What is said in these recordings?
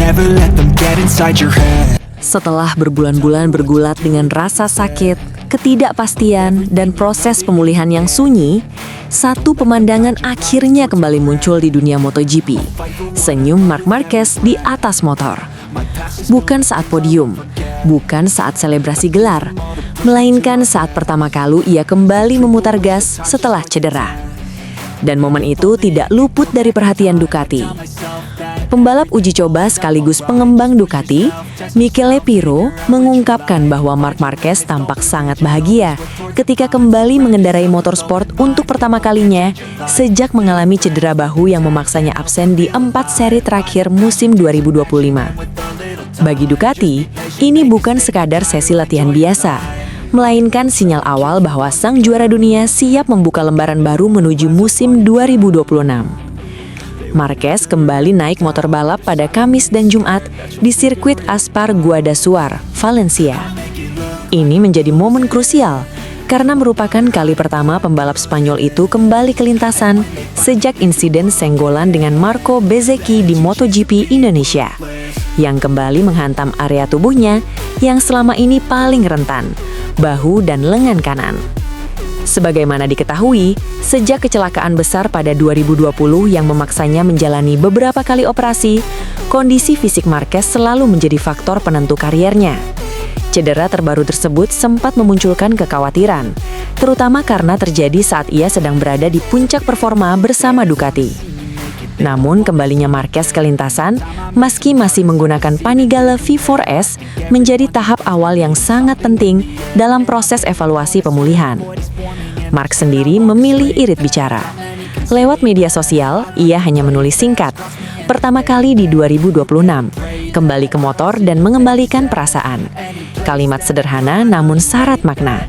never let them get inside your head. Setelah berbulan-bulan bergulat dengan rasa sakit, ketidakpastian, dan proses pemulihan yang sunyi, satu pemandangan akhirnya kembali muncul di dunia MotoGP. Senyum Marc Marquez di atas motor. Bukan saat podium, bukan saat selebrasi gelar, melainkan saat pertama kali ia kembali memutar gas setelah cedera. Dan momen itu tidak luput dari perhatian Ducati. Pembalap uji coba sekaligus pengembang Ducati, Michele Pirro, mengungkapkan bahwa Marc Marquez tampak sangat bahagia ketika kembali mengendarai motorsport untuk pertama kalinya sejak mengalami cedera bahu yang memaksanya absen di 4 seri terakhir musim 2025. Bagi Ducati, ini bukan sekadar sesi latihan biasa, melainkan sinyal awal bahwa sang juara dunia siap membuka lembaran baru menuju musim 2026. Marquez kembali naik motor balap pada Kamis dan Jumat di sirkuit Aspar Guadasuar, Valencia. Ini menjadi momen krusial karena merupakan kali pertama pembalap Spanyol itu kembali ke lintasan sejak insiden senggolan dengan Marco Bezzecchi di MotoGP Indonesia, yang kembali menghantam area tubuhnya yang selama ini paling rentan, bahu dan lengan kanan. Sebagaimana diketahui, sejak kecelakaan besar pada 2020 yang memaksanya menjalani beberapa kali operasi, kondisi fisik Marquez selalu menjadi faktor penentu kariernya. Cedera terbaru tersebut sempat memunculkan kekhawatiran, terutama karena terjadi saat ia sedang berada di puncak performa bersama Ducati. Namun kembalinya Marquez ke lintasan, meski masih menggunakan Panigale V4S, menjadi tahap awal yang sangat penting dalam proses evaluasi pemulihan. Marc sendiri memilih irit bicara. Lewat media sosial, ia hanya menulis singkat, pertama kali di 2026, kembali ke motor dan mengembalikan perasaan. Kalimat sederhana namun syarat makna.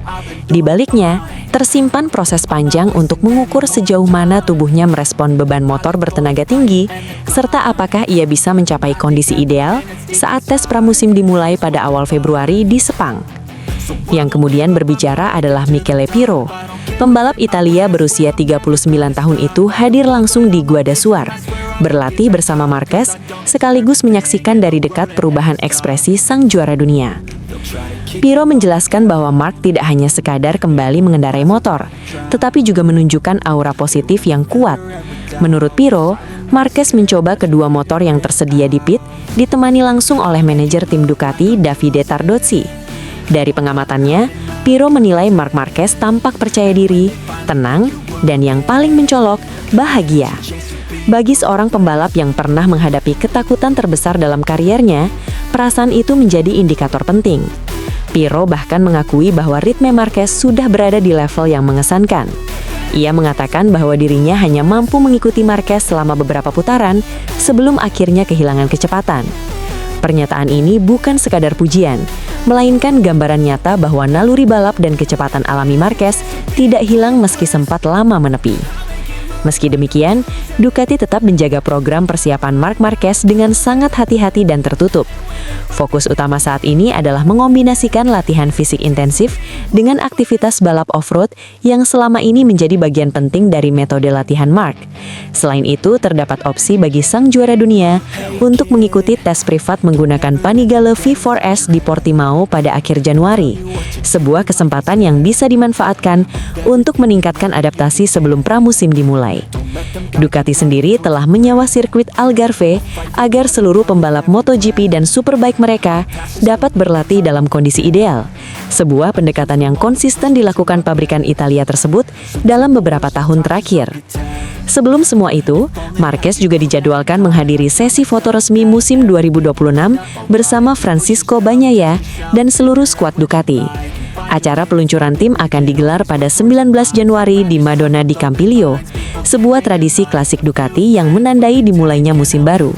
Di baliknya, tersimpan proses panjang untuk mengukur sejauh mana tubuhnya merespon beban motor bertenaga tinggi, serta apakah ia bisa mencapai kondisi ideal saat tes pramusim dimulai pada awal Februari di Sepang. Yang kemudian berbicara adalah Michele Pirro. Pembalap Italia berusia 39 tahun itu hadir langsung di Guadasuar, berlatih bersama Marquez, sekaligus menyaksikan dari dekat perubahan ekspresi sang juara dunia. Pirro menjelaskan bahwa Marc tidak hanya sekadar kembali mengendarai motor, tetapi juga menunjukkan aura positif yang kuat. Menurut Pirro, Marquez mencoba kedua motor yang tersedia di pit, ditemani langsung oleh manajer tim Ducati Davide Tardozzi. Dari pengamatannya, Pirro menilai Marc Marquez tampak percaya diri, tenang, dan yang paling mencolok, bahagia. Bagi seorang pembalap yang pernah menghadapi ketakutan terbesar dalam kariernya, perasaan itu menjadi indikator penting. Pirro bahkan mengakui bahwa ritme Marquez sudah berada di level yang mengesankan. Ia mengatakan bahwa dirinya hanya mampu mengikuti Marquez selama beberapa putaran sebelum akhirnya kehilangan kecepatan. Pernyataan ini bukan sekadar pujian, melainkan gambaran nyata bahwa naluri balap dan kecepatan alami Marquez tidak hilang meski sempat lama menepi. Meski demikian, Ducati tetap menjaga program persiapan Marc Marquez dengan sangat hati-hati dan tertutup. Fokus utama saat ini adalah mengombinasikan latihan fisik intensif dengan aktivitas balap off-road yang selama ini menjadi bagian penting dari metode latihan Marc. Selain itu, terdapat opsi bagi sang juara dunia untuk mengikuti tes privat menggunakan Panigale V4S di Portimao pada akhir Januari. Sebuah kesempatan yang bisa dimanfaatkan untuk meningkatkan adaptasi sebelum pramusim dimulai. Ducati sendiri telah menyewa sirkuit Algarve agar seluruh pembalap MotoGP dan Superbike mereka dapat berlatih dalam kondisi ideal. Sebuah pendekatan yang konsisten dilakukan pabrikan Italia tersebut dalam beberapa tahun terakhir. Sebelum semua itu, Marquez juga dijadwalkan menghadiri sesi foto resmi musim 2026 bersama Francisco Bagnaia dan seluruh skuad Ducati. Acara peluncuran tim akan digelar pada 19 Januari di Madonna di Campiglio, sebuah tradisi klasik Ducati yang menandai dimulainya musim baru.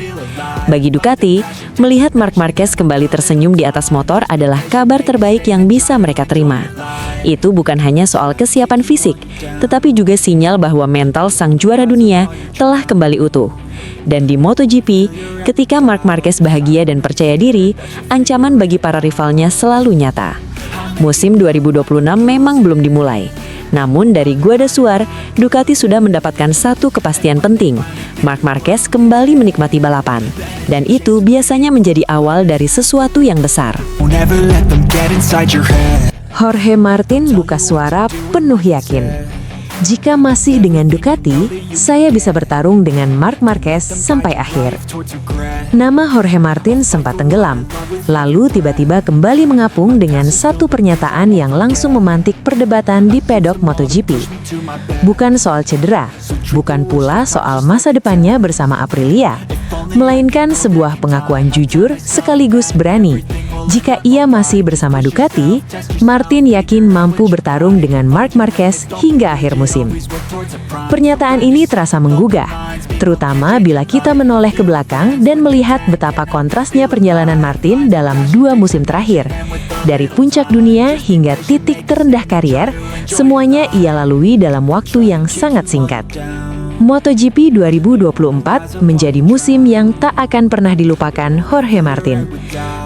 Bagi Ducati, melihat Marc Marquez kembali tersenyum di atas motor adalah kabar terbaik yang bisa mereka terima. Itu bukan hanya soal kesiapan fisik, tetapi juga sinyal bahwa mental sang juara dunia telah kembali utuh. Dan di MotoGP, ketika Marc Marquez bahagia dan percaya diri, ancaman bagi para rivalnya selalu nyata. Musim 2026 memang belum dimulai. Namun dari Guadasuar, Ducati sudah mendapatkan satu kepastian penting, Marc Marquez kembali menikmati balapan. Dan itu biasanya menjadi awal dari sesuatu yang besar. Don't ever let them get inside your head. Jorge Martin buka suara penuh yakin. Jika masih dengan Ducati, saya bisa bertarung dengan Marc Marquez sampai akhir. Nama Jorge Martin sempat tenggelam, lalu tiba-tiba kembali mengapung dengan satu pernyataan yang langsung memantik perdebatan di pedok MotoGP. Bukan soal cedera, bukan pula soal masa depannya bersama Aprilia, melainkan sebuah pengakuan jujur sekaligus berani. Jika ia masih bersama Ducati, Martin yakin mampu bertarung dengan Marc Marquez hingga akhir musim. Pernyataan ini terasa menggugah, terutama bila kita menoleh ke belakang dan melihat betapa kontrasnya perjalanan Martin dalam 2 musim terakhir. Dari puncak dunia hingga titik terendah karier, semuanya ia lalui dalam waktu yang sangat singkat. MotoGP 2024 menjadi musim yang tak akan pernah dilupakan Jorge Martin.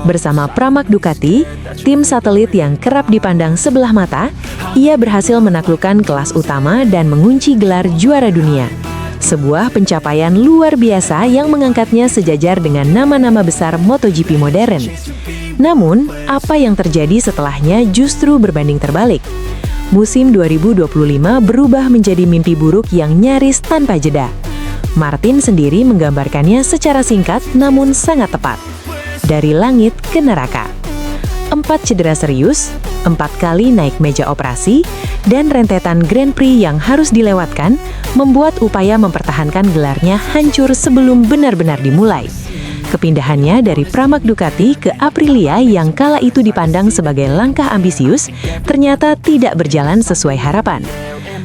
Bersama Pramac Ducati, tim satelit yang kerap dipandang sebelah mata, ia berhasil menaklukkan kelas utama dan mengunci gelar juara dunia. Sebuah pencapaian luar biasa yang mengangkatnya sejajar dengan nama-nama besar MotoGP modern. Namun, apa yang terjadi setelahnya justru berbanding terbalik. Musim 2025 berubah menjadi mimpi buruk yang nyaris tanpa jeda. Martin sendiri menggambarkannya secara singkat namun sangat tepat. Dari langit ke neraka. 4 cedera serius, 4 kali naik meja operasi, dan rentetan Grand Prix yang harus dilewatkan membuat upaya mempertahankan gelarnya hancur sebelum benar-benar dimulai. Kepindahannya dari Pramac Ducati ke Aprilia yang kala itu dipandang sebagai langkah ambisius, ternyata tidak berjalan sesuai harapan.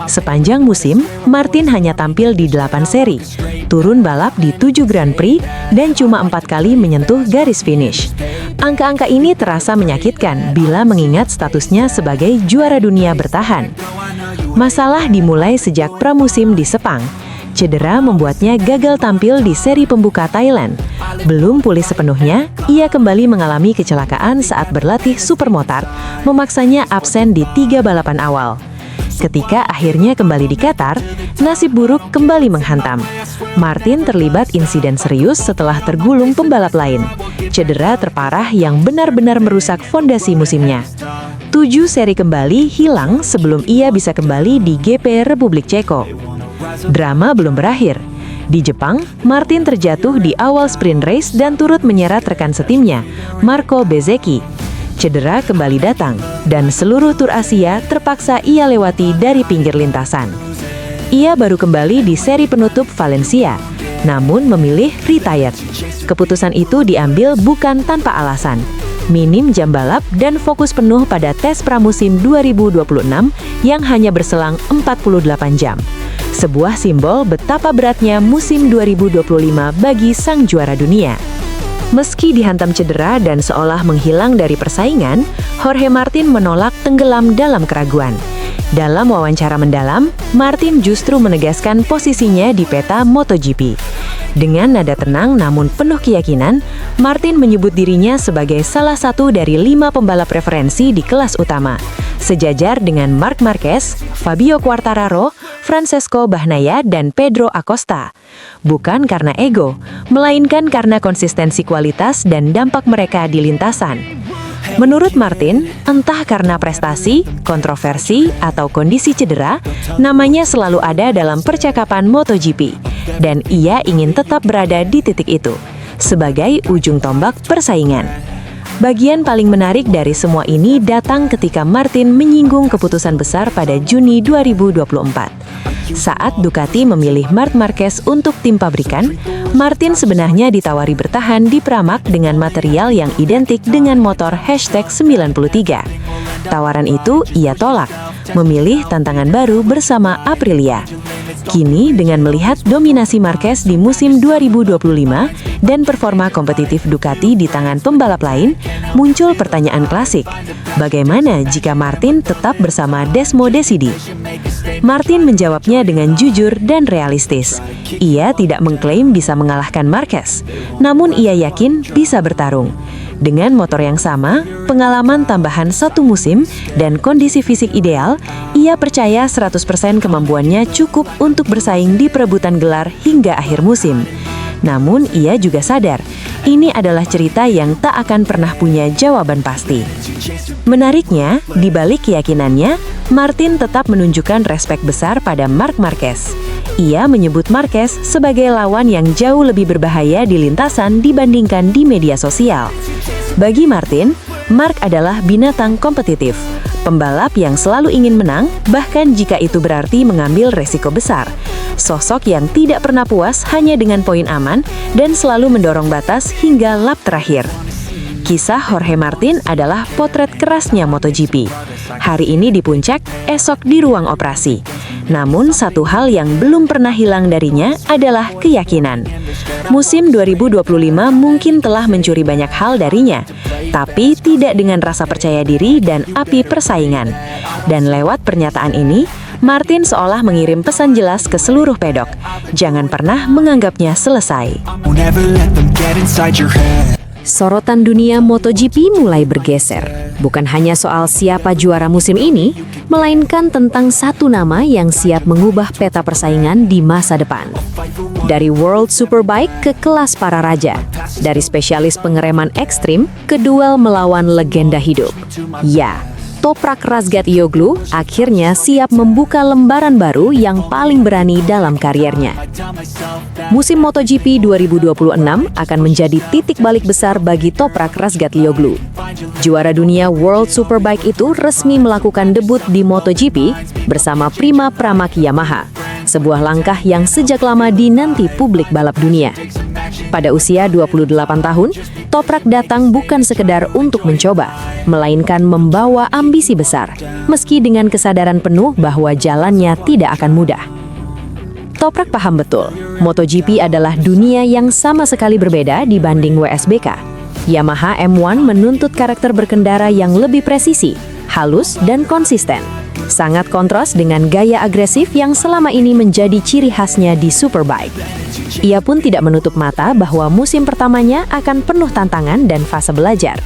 Sepanjang musim, Martin hanya tampil di 8 seri, turun balap di 7 Grand Prix, dan cuma 4 kali menyentuh garis finish. Angka-angka ini terasa menyakitkan bila mengingat statusnya sebagai juara dunia bertahan. Masalah dimulai sejak pramusim di Sepang. Cedera membuatnya gagal tampil di seri pembuka Thailand. Belum pulih sepenuhnya, ia kembali mengalami kecelakaan saat berlatih supermotard, memaksanya absen di 3 balapan awal. Ketika akhirnya kembali di Qatar, nasib buruk kembali menghantam. Martin terlibat insiden serius setelah tergulung pembalap lain. Cedera terparah yang benar-benar merusak fondasi musimnya. 7 seri kembali hilang sebelum ia bisa kembali di GP Republik Ceko. Drama belum berakhir. Di Jepang, Martin terjatuh di awal sprint race dan turut menyeret rekan setimnya, Marco Bezzecchi. Cedera kembali datang, dan seluruh tur Asia terpaksa ia lewati dari pinggir lintasan. Ia baru kembali di seri penutup Valencia, namun memilih retired. Keputusan itu diambil bukan tanpa alasan. Minim jam balap dan fokus penuh pada tes pramusim 2026 yang hanya berselang 48 jam. Sebuah simbol betapa beratnya musim 2025 bagi sang juara dunia. Meski dihantam cedera dan seolah menghilang dari persaingan, Jorge Martin menolak tenggelam dalam keraguan. Dalam wawancara mendalam, Martin justru menegaskan posisinya di peta MotoGP. Dengan nada tenang namun penuh keyakinan, Martin menyebut dirinya sebagai salah satu dari 5 pembalap referensi di kelas utama, sejajar dengan Marc Marquez, Fabio Quartararo, Francesco Bagnaia, dan Pedro Acosta. Bukan karena ego, melainkan karena konsistensi kualitas dan dampak mereka di lintasan. Menurut Martin, entah karena prestasi, kontroversi, atau kondisi cedera, namanya selalu ada dalam percakapan MotoGP, dan ia ingin tetap berada di titik itu, sebagai ujung tombak persaingan. Bagian paling menarik dari semua ini datang ketika Martin menyinggung keputusan besar pada Juni 2024. Saat Ducati memilih Marc Marquez untuk tim pabrikan, Martin sebenarnya ditawari bertahan di Pramac dengan material yang identik dengan motor #93. Tawaran itu ia tolak, memilih tantangan baru bersama Aprilia. Kini dengan melihat dominasi Marquez di musim 2025 dan performa kompetitif Ducati di tangan pembalap lain, muncul pertanyaan klasik. Bagaimana jika Martin tetap bersama Desmo Decidi? Martin menjawabnya dengan jujur dan realistis. Ia tidak mengklaim bisa mengalahkan Marquez, namun ia yakin bisa bertarung. Dengan motor yang sama, pengalaman tambahan satu musim, dan kondisi fisik ideal, ia percaya 100% kemampuannya cukup untuk bersaing di perebutan gelar hingga akhir musim. Namun, ia juga sadar, ini adalah cerita yang tak akan pernah punya jawaban pasti. Menariknya, di balik keyakinannya, Martin tetap menunjukkan respek besar pada Marc Marquez. Ia menyebut Marquez sebagai lawan yang jauh lebih berbahaya di lintasan dibandingkan di media sosial. Bagi Martin, Marc adalah binatang kompetitif, pembalap yang selalu ingin menang, bahkan jika itu berarti mengambil resiko besar. Sosok yang tidak pernah puas hanya dengan poin aman dan selalu mendorong batas hingga lap terakhir. Kisah Jorge Martin adalah potret kerasnya MotoGP. Hari ini di puncak, esok di ruang operasi. Namun satu hal yang belum pernah hilang darinya adalah keyakinan. Musim 2025 mungkin telah mencuri banyak hal darinya, tapi tidak dengan rasa percaya diri dan api persaingan. Dan lewat pernyataan ini, Martin seolah mengirim pesan jelas ke seluruh pedok. Jangan pernah menganggapnya selesai. Don't ever let them get inside your head. Sorotan dunia MotoGP mulai bergeser. Bukan hanya soal siapa juara musim ini, melainkan tentang satu nama yang siap mengubah peta persaingan di masa depan. Dari World Superbike ke kelas para raja, dari spesialis pengereman ekstrim ke duel melawan legenda hidup. Ya, Toprak Razgatlioglu akhirnya siap membuka lembaran baru yang paling berani dalam karirnya. Musim MotoGP 2026 akan menjadi titik balik besar bagi Toprak Razgatlioglu. Juara dunia World Superbike itu resmi melakukan debut di MotoGP bersama Prima Pramaki Yamaha, sebuah langkah yang sejak lama dinanti publik balap dunia. Pada usia 28 tahun, Toprak datang bukan sekedar untuk mencoba, melainkan membawa ambisi besar, meski dengan kesadaran penuh bahwa jalannya tidak akan mudah. Toprak paham betul, MotoGP adalah dunia yang sama sekali berbeda dibanding WSBK. Yamaha M1 menuntut karakter berkendara yang lebih presisi, halus, dan konsisten. Sangat kontras dengan gaya agresif yang selama ini menjadi ciri khasnya di Superbike. Ia pun tidak menutup mata bahwa musim pertamanya akan penuh tantangan dan fase belajar.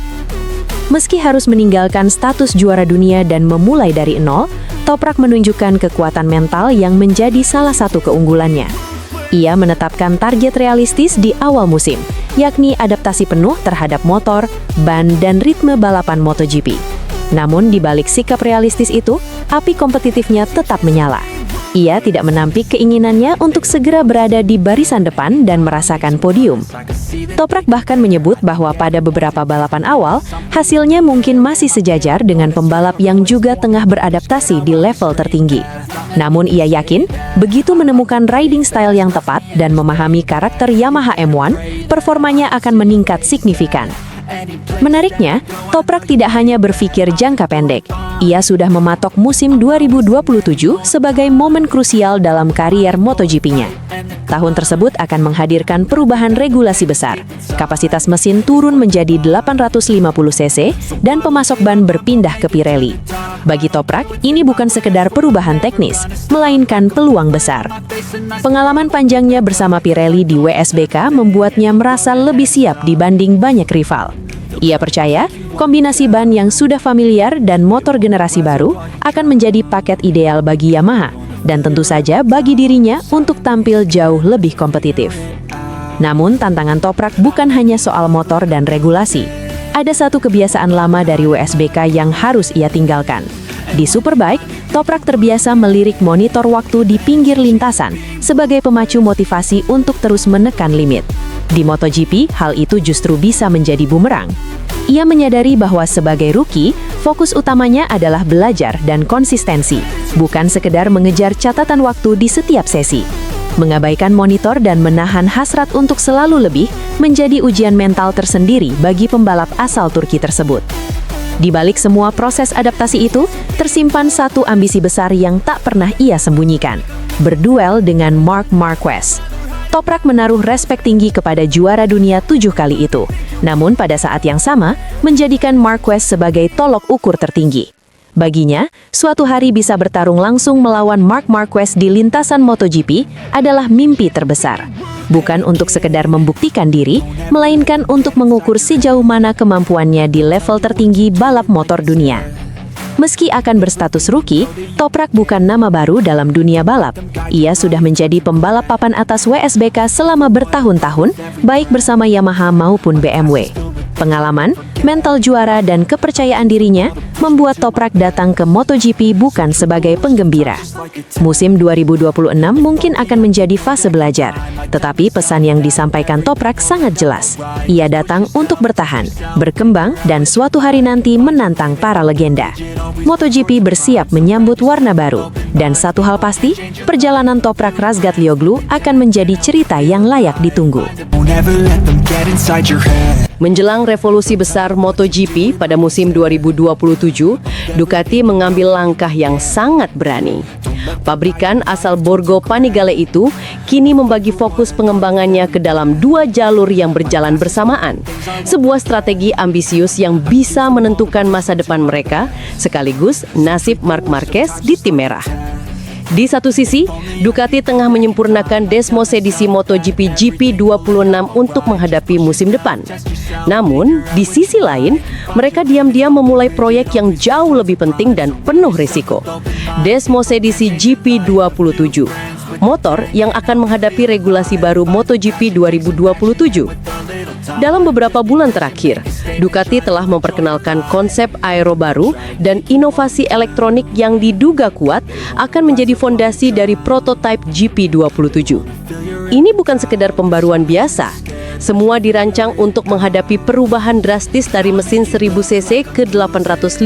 Meski harus meninggalkan status juara dunia dan memulai dari nol, Toprak menunjukkan kekuatan mental yang menjadi salah satu keunggulannya. Ia menetapkan target realistis di awal musim, yakni adaptasi penuh terhadap motor, ban, dan ritme balapan MotoGP. Namun di balik sikap realistis itu, api kompetitifnya tetap menyala. Ia tidak menampik keinginannya untuk segera berada di barisan depan dan merasakan podium. Toprak bahkan menyebut bahwa pada beberapa balapan awal, hasilnya mungkin masih sejajar dengan pembalap yang juga tengah beradaptasi di level tertinggi. Namun ia yakin, begitu menemukan riding style yang tepat dan memahami karakter Yamaha M1, performanya akan meningkat signifikan. Menariknya, Toprak tidak hanya berpikir jangka pendek. Ia sudah mematok musim 2027 sebagai momen krusial dalam karier MotoGP-nya. Tahun tersebut akan menghadirkan perubahan regulasi besar. Kapasitas mesin turun menjadi 850 cc dan pemasok ban berpindah ke Pirelli. Bagi Toprak, ini bukan sekedar perubahan teknis, melainkan peluang besar. Pengalaman panjangnya bersama Pirelli di WSBK membuatnya merasa lebih siap dibanding banyak rival. Ia percaya, kombinasi ban yang sudah familiar dan motor generasi baru akan menjadi paket ideal bagi Yamaha, dan tentu saja bagi dirinya untuk tampil jauh lebih kompetitif. Namun, tantangan Toprak bukan hanya soal motor dan regulasi. Ada satu kebiasaan lama dari WSBK yang harus ia tinggalkan. Di Superbike, Toprak terbiasa melirik monitor waktu di pinggir lintasan sebagai pemacu motivasi untuk terus menekan limit. Di MotoGP, hal itu justru bisa menjadi bumerang. Ia menyadari bahwa sebagai rookie, fokus utamanya adalah belajar dan konsistensi, bukan sekedar mengejar catatan waktu di setiap sesi. Mengabaikan monitor dan menahan hasrat untuk selalu lebih menjadi ujian mental tersendiri bagi pembalap asal Turki tersebut. Di balik semua proses adaptasi itu, tersimpan satu ambisi besar yang tak pernah ia sembunyikan: berduel dengan Marc Marquez. Toprak menaruh respek tinggi kepada juara dunia 7 kali itu, namun pada saat yang sama menjadikan Marquez sebagai tolok ukur tertinggi. Baginya, suatu hari bisa bertarung langsung melawan Marc Marquez di lintasan MotoGP adalah mimpi terbesar. Bukan untuk sekedar membuktikan diri, melainkan untuk mengukur sejauh mana kemampuannya di level tertinggi balap motor dunia. Meski akan berstatus rookie, Toprak bukan nama baru dalam dunia balap. Ia sudah menjadi pembalap papan atas WSBK selama bertahun-tahun, baik bersama Yamaha maupun BMW. Pengalaman, mental juara, dan kepercayaan dirinya membuat Toprak datang ke MotoGP bukan sebagai penggembira. Musim 2026 mungkin akan menjadi fase belajar, tetapi pesan yang disampaikan Toprak sangat jelas. Ia datang untuk bertahan, berkembang, dan suatu hari nanti menantang para legenda. MotoGP bersiap menyambut warna baru, dan satu hal pasti, perjalanan Toprak Razgatlioglu akan menjadi cerita yang layak ditunggu. Don't ever let them get inside your head. Menjelang revolusi besar MotoGP pada musim 2027, Ducati mengambil langkah yang sangat berani. Pabrikan asal Borgo Panigale itu kini membagi fokus pengembangannya ke dalam 2 jalur yang berjalan bersamaan. Sebuah strategi ambisius yang bisa menentukan masa depan mereka, sekaligus nasib Marc Marquez di tim merah. Di satu sisi, Ducati tengah menyempurnakan Desmosedisi MotoGP GP26 untuk menghadapi musim depan. Namun, di sisi lain, mereka diam-diam memulai proyek yang jauh lebih penting dan penuh risiko. Desmosedisi GP27, motor yang akan menghadapi regulasi baru MotoGP 2027. Dalam beberapa bulan terakhir, Ducati telah memperkenalkan konsep aero baru dan inovasi elektronik yang diduga kuat akan menjadi fondasi dari prototipe GP27. Ini bukan sekedar pembaruan biasa. Semua dirancang untuk menghadapi perubahan drastis dari mesin 1000 cc ke 850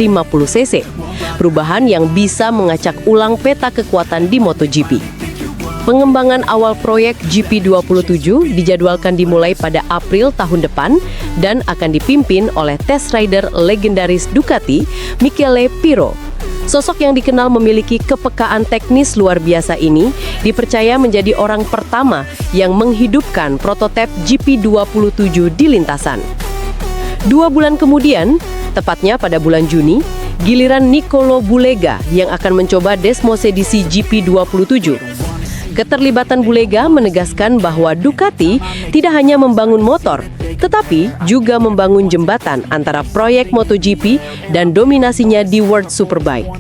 cc. Perubahan yang bisa mengacak ulang peta kekuatan di MotoGP. Pengembangan awal proyek GP27 dijadwalkan dimulai pada April tahun depan dan akan dipimpin oleh test rider legendaris Ducati, Michele Pirro. Sosok yang dikenal memiliki kepekaan teknis luar biasa ini dipercaya menjadi orang pertama yang menghidupkan prototipe GP27 di lintasan. 2 bulan kemudian, tepatnya pada bulan Juni, giliran Nicolo Bulega yang akan mencoba Desmosedisi GP27. Keterlibatan Bulega menegaskan bahwa Ducati tidak hanya membangun motor, tetapi juga membangun jembatan antara proyek MotoGP dan dominasinya di World Superbike.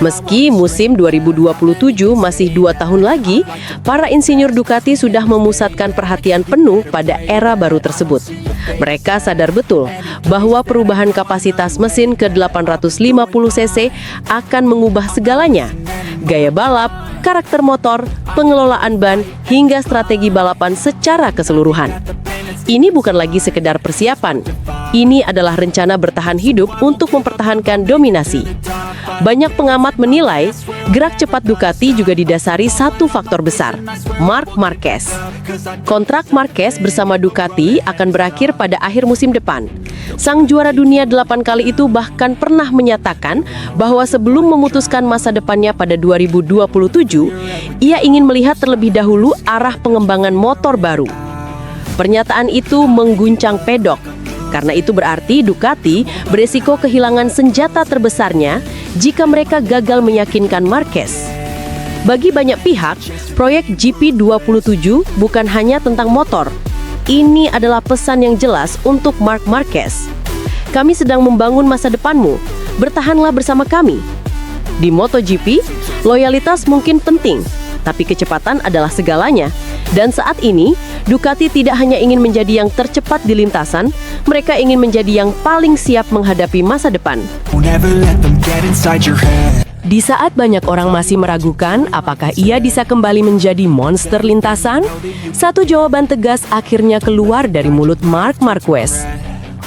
Meski musim 2027 masih 2 tahun lagi, para insinyur Ducati sudah memusatkan perhatian penuh pada era baru tersebut. Mereka sadar betul bahwa perubahan kapasitas mesin ke 850 cc akan mengubah segalanya. Gaya balap, karakter motor, pengelolaan ban, hingga strategi balapan secara keseluruhan. Ini bukan lagi sekedar persiapan. Ini adalah rencana bertahan hidup untuk mempertahankan dominasi. Banyak pengamat menilai, gerak cepat Ducati juga didasari satu faktor besar, Marc Marquez. Kontrak Marquez bersama Ducati akan berakhir pada akhir musim depan. Sang juara dunia 8 kali itu bahkan pernah menyatakan bahwa sebelum memutuskan masa depannya pada 2027, ia ingin melihat terlebih dahulu arah pengembangan motor baru. Pernyataan itu mengguncang pedok. Karena itu berarti Ducati beresiko kehilangan senjata terbesarnya jika mereka gagal meyakinkan Marquez. Bagi banyak pihak, proyek GP27 bukan hanya tentang motor. Ini adalah pesan yang jelas untuk Marc Marquez. Kami sedang membangun masa depanmu. Bertahanlah bersama kami. Di MotoGP, loyalitas mungkin penting, tapi kecepatan adalah segalanya. Dan saat ini, Ducati tidak hanya ingin menjadi yang tercepat di lintasan, mereka ingin menjadi yang paling siap menghadapi masa depan. Don't ever let them get inside your head. Di saat banyak orang masih meragukan apakah ia bisa kembali menjadi monster lintasan, satu jawaban tegas akhirnya keluar dari mulut Marc Marquez.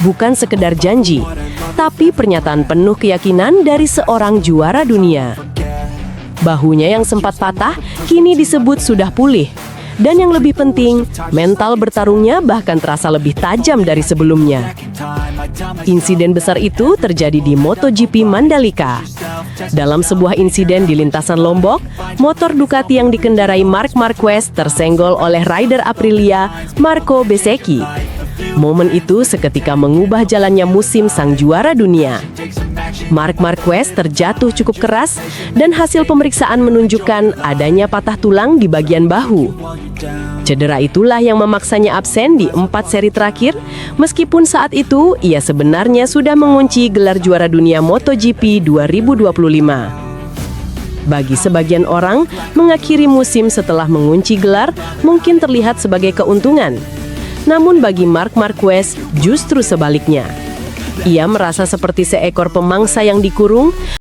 Bukan sekedar janji, tapi pernyataan penuh keyakinan dari seorang juara dunia. Bahunya yang sempat patah kini disebut sudah pulih. Dan yang lebih penting, mental bertarungnya bahkan terasa lebih tajam dari sebelumnya. Insiden besar itu terjadi di MotoGP Mandalika. Dalam sebuah insiden di lintasan Lombok, motor Ducati yang dikendarai Marc Marquez tersenggol oleh rider Aprilia, Marco Bezzecchi. Momen itu seketika mengubah jalannya musim sang juara dunia. Marc Marquez terjatuh cukup keras dan hasil pemeriksaan menunjukkan adanya patah tulang di bagian bahu. Cedera itulah yang memaksanya absen di 4 seri terakhir, meskipun saat itu ia sebenarnya sudah mengunci gelar juara dunia MotoGP 2025. Bagi sebagian orang, mengakhiri musim setelah mengunci gelar mungkin terlihat sebagai keuntungan. Namun bagi Marc Marquez justru sebaliknya. Ia merasa seperti seekor pemangsa yang dikurung